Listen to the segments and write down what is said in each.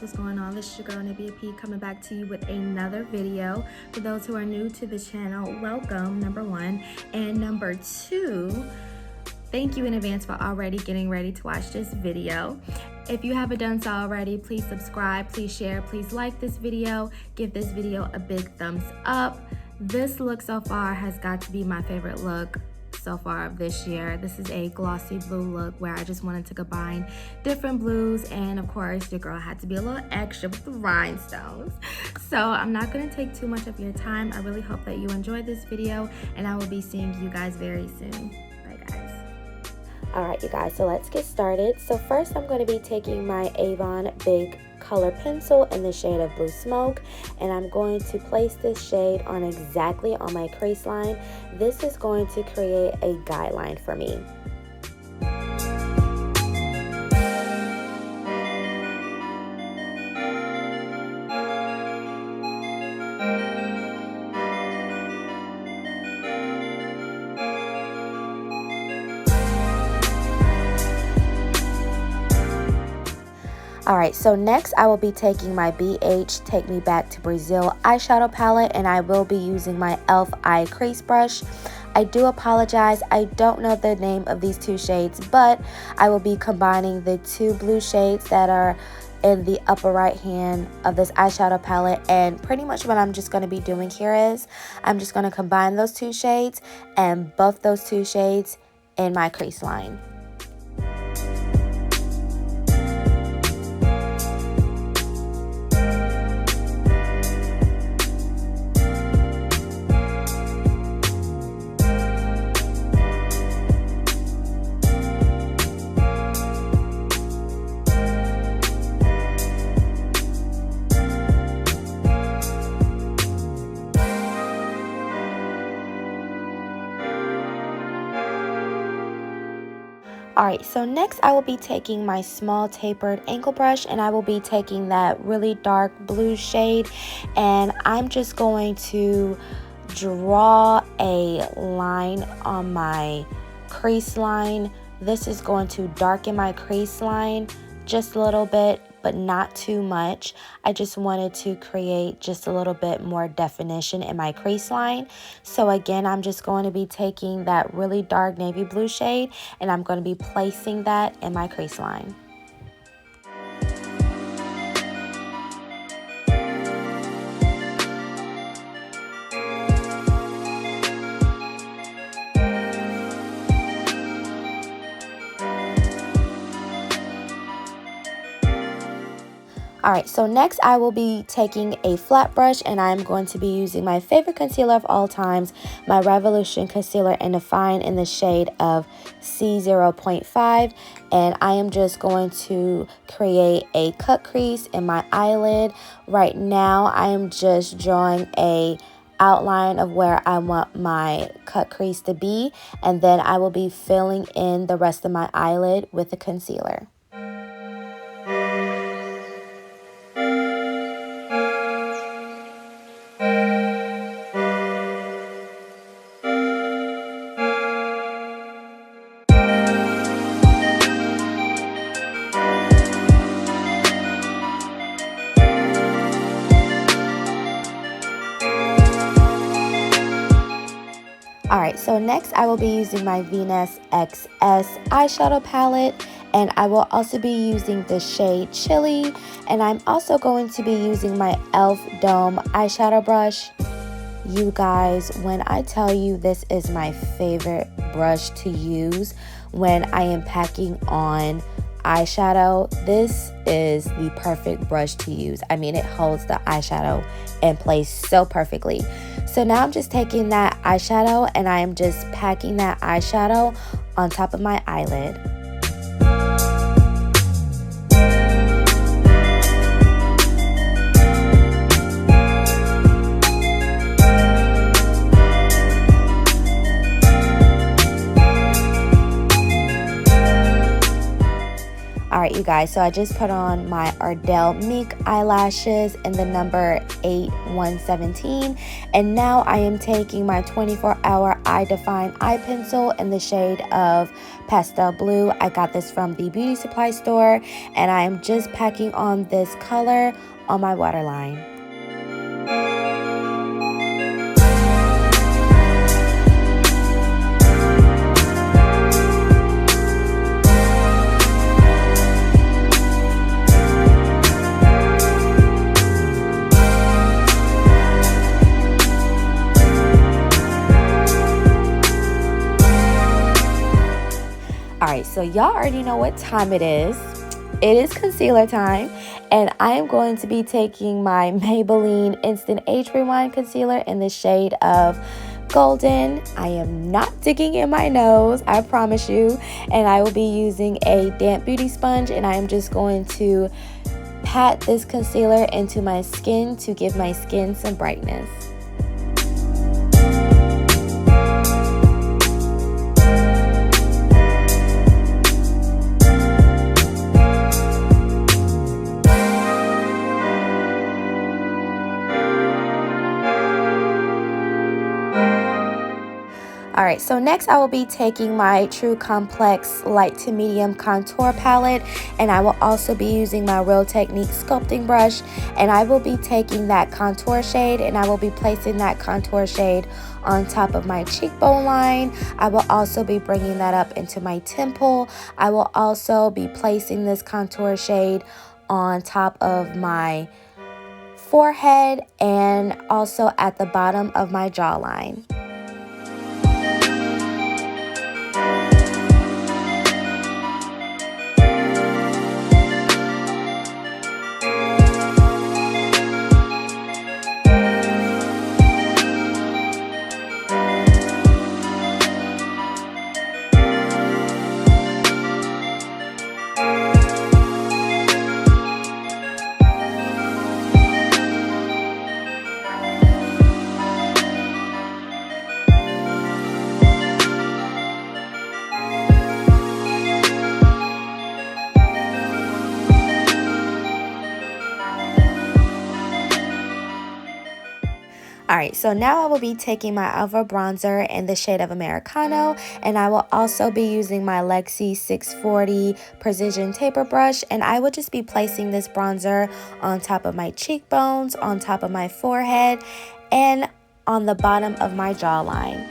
what's going on? This is your girl Nibia P coming back to you with another video. For those who are new to the channel, welcome, number one. And number two, thank you in advance for already getting ready to watch this video. If you haven't done so already, please subscribe, please share, please like this video, give this video a big thumbs up. This look so far has got to be my favorite look so far of this year. This is a glossy blue look where I just wanted to combine different blues, and of course your girl had to be a little extra with the rhinestones. So I'm not going to take too much of your time. I really hope that you enjoyed this video, and I will be seeing you guys very soon. Bye guys. Alright you guys, so let's get started. So first I'm going to be taking my Avon Big Color Pencil in the shade of Blue Smoke, and I'm going to place this shade on exactly on my crease line. This is going to create a guideline for me. Alright, so next I will be taking my BH Take Me Back to Brazil eyeshadow palette, and I will be using my elf eye crease brush. I do apologize, I don't know the name of these two shades, but I will be combining the two blue shades that are in the upper right hand of this eyeshadow palette, and pretty much what I'm just going to be doing here is I'm just going to combine those two shades and buff those two shades in my crease line. Alright, so next I will be taking my small tapered ankle brush, and I will be taking that really dark blue shade, and I'm just going to draw a line on my crease line. This is going to darken my crease line just a little bit, but not too much. I just wanted to create just a little bit more definition in my crease line. So again, I'm just going to be taking that really dark navy blue shade, and I'm going to be placing that in my crease line. Alright, so next I will be taking a flat brush, and I'm going to be using my favorite concealer of all times, my Revolution Concealer in Define in the shade of C0.5, and I am just going to create a cut crease in my eyelid. Right now I am just drawing a outline of where I want my cut crease to be, and then I will be filling in the rest of my eyelid with the concealer. Alright, so next I will be using my Venus XS eyeshadow palette, and I will also be using the shade Chili, and I'm also going to be using my elf Dome eyeshadow brush. You guys, when I tell you this is my favorite brush to use when I am packing on eyeshadow, this is the perfect brush to use. I mean, it holds the eyeshadow in place so perfectly. So now I'm just taking that eyeshadow, and I am just packing that eyeshadow on top of my eyelid. Alright you you guys. So I just put on my Ardell Mink eyelashes in the number 8117, and now I am taking my 24-hour eye define eye pencil in the shade of Pastel Blue. I got this from the beauty supply store, and I am just packing on this color on my waterline. Alright, so y'all already know what time it is. It is concealer time, and I am going to be taking my Maybelline Instant Age Rewind Concealer in the shade of Golden. I am not digging in my nose, I promise you, and I will be using a damp beauty sponge, and I am just going to pat this concealer into my skin to give my skin some brightness. Alright, so next I will be taking my True Complex Light to Medium Contour Palette, and I will also be using my Real Technique sculpting brush, and I will be taking that contour shade, and I will be placing that contour shade on top of my cheekbone line. I will also be bringing that up into my temple. I will also be placing this contour shade on top of my forehead and also at the bottom of my jawline. Alright, so now I will be taking my Alpha bronzer in the shade of Americano, and I will also be using my Lexi 640 Precision Taper Brush, and I will just be placing this bronzer on top of my cheekbones, on top of my forehead, and on the bottom of my jawline.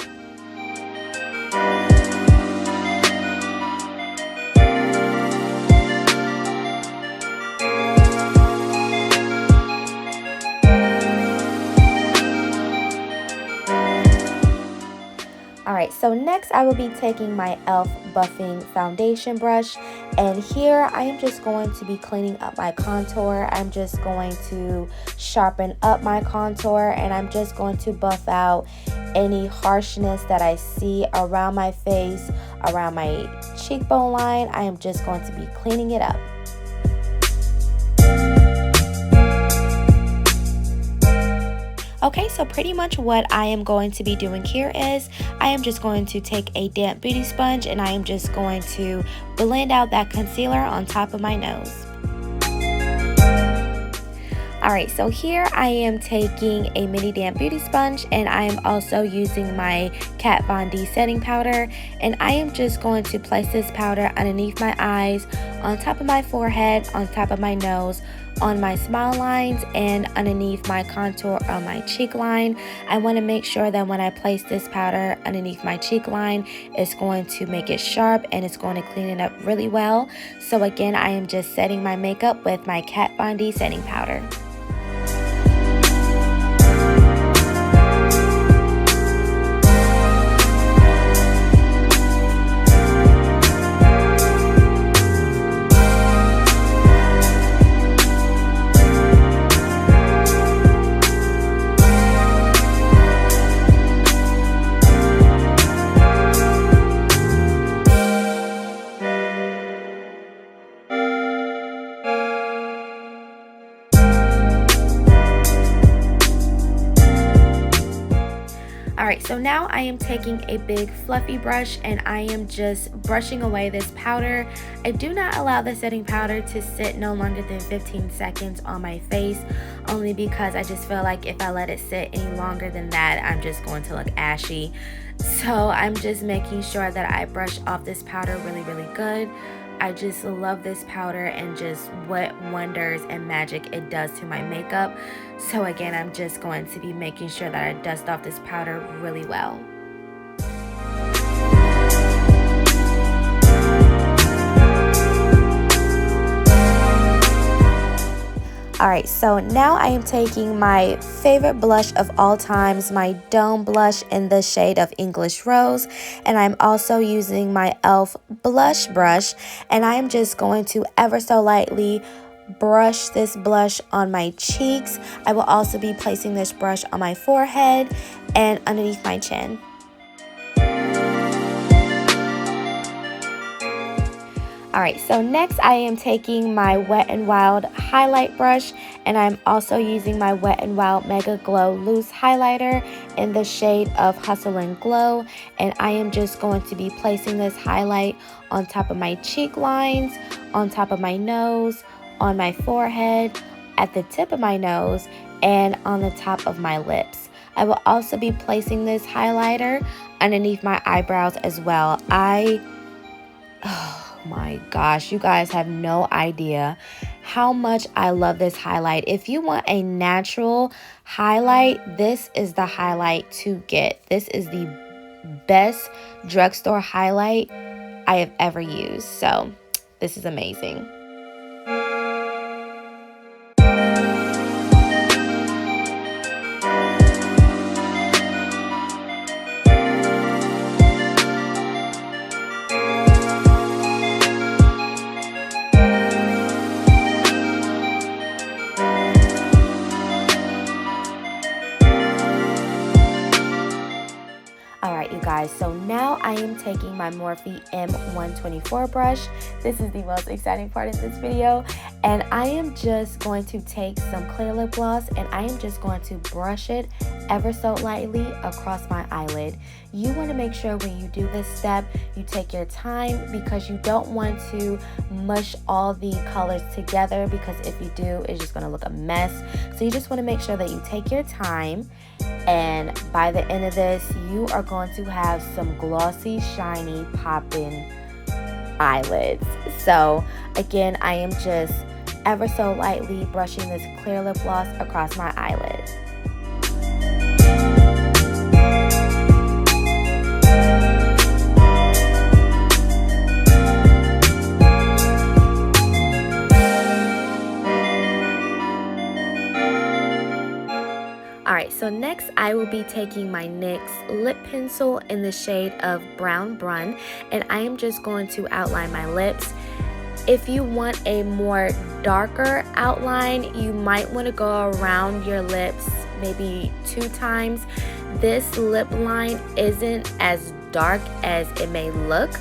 Alright, so next I will be taking my elf buffing foundation brush, and here I am just going to be cleaning up my contour. I'm just going to sharpen up my contour, and I'm just going to buff out any harshness that I see around my face, around my cheekbone line. I am just going to be cleaning it up. Okay, so pretty much what I am going to be doing here is I am just going to take a damp beauty sponge, and I am just going to blend out that concealer on top of my nose. Alright, so here I am taking a mini damp beauty sponge, and I am also using my Kat Von D setting powder, and I am just going to place this powder underneath my eyes, on top of my forehead, on top of my nose, on my smile lines, and underneath my contour on my cheek line. I want to make sure that when I place this powder underneath my cheek line, it's going to make it sharp and it's going to clean it up really well. So again, I am just setting my makeup with my Kat Von D setting powder. Alright, so now I am taking a big fluffy brush and I am just brushing away this powder. I do not allow the setting powder to sit no longer than 15 seconds on my face, only because I just feel like if I let it sit any longer than that, I'm just going to look ashy. So I'm just making sure that I brush off this powder really good. I just love this powder and just what wonders and magic it does to my makeup. So again, I'm just going to be making sure that I dust off this powder really well. Alright, so now I am taking my favorite blush of all times, my Dome blush in the shade of English Rose, and I'm also using my elf blush brush, and I am just going to ever so lightly brush this blush on my cheeks. I will also be placing this brush on my forehead and underneath my chin. Alright, so next I am taking my Wet n Wild highlight brush, and I'm also using my Wet n Wild Mega Glow Loose Highlighter in the shade of Hustle and Glow, and I am just going to be placing this highlight on top of my cheek lines, on top of my nose, on my forehead, at the tip of my nose, and on the top of my lips. I will also be placing this highlighter underneath my eyebrows as well. Oh my gosh, you guys have no idea how much I love this highlight. If you want a natural highlight, this is the highlight to get. This is the best drugstore highlight I have ever used. So this is amazing. Alright, you guys, so now I am taking my Morphe M124 brush. This is the most exciting part of this video, and I am just going to take some clear lip gloss and I am just going to brush it ever so lightly across my eyelid. You want to make sure when you do this step, you take your time, because you don't want to mush all the colors together, because if you do, it's just going to look a mess. So you just want to make sure that you take your time, and by the end of this, you are going to have some glossy, shiny, popping eyelids. So again, I am just ever so lightly brushing this clear lip gloss across my eyelids. Alright, so next I will be taking my NYX lip pencil in the shade of Brown Brun, and I am just going to outline my lips. If you want a more darker outline, you might want to go around your lips maybe 2 times. This lip line isn't as dark as it may look,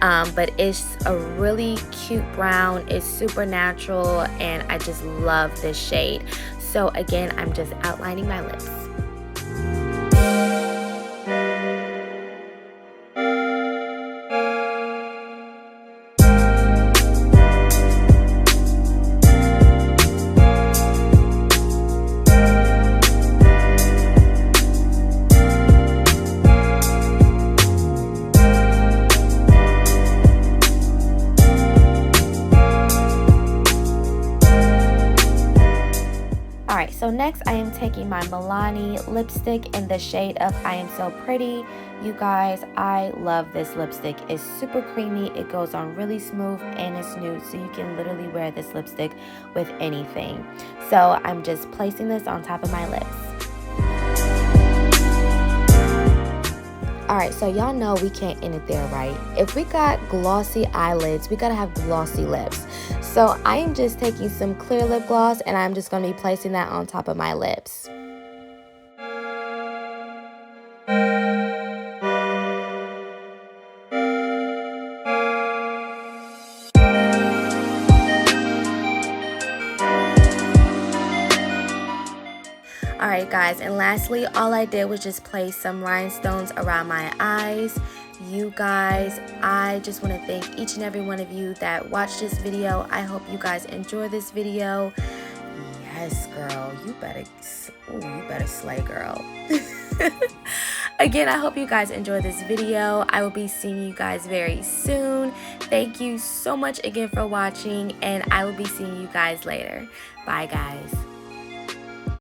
but it's a really cute brown. It's super natural, and I just love this shade. So again, I'm just outlining my lips. Alright, so next I am taking my Milani lipstick in the shade of I Am So Pretty. You guys, I love this lipstick. It's super creamy, it goes on really smooth, and it's nude, so you can literally wear this lipstick with anything. So I'm just placing this on top of my lips. Alright, so y'all know we can't end it there, right? If we got glossy eyelids, we gotta have glossy lips. So I am just taking some clear lip gloss, and I'm just gonna be placing that on top of my lips. Alright, Alright guys, and lastly, all I did was just place some rhinestones around my eyes. You guys, I just want to thank each and every one of you that watched this video. I hope you guys enjoy this video. Yes, girl, you better slay, girl. Again, I hope you guys enjoy this video. I will be seeing you guys very soon. Thank you so much again for watching, and I will be seeing you guys later. Bye, guys.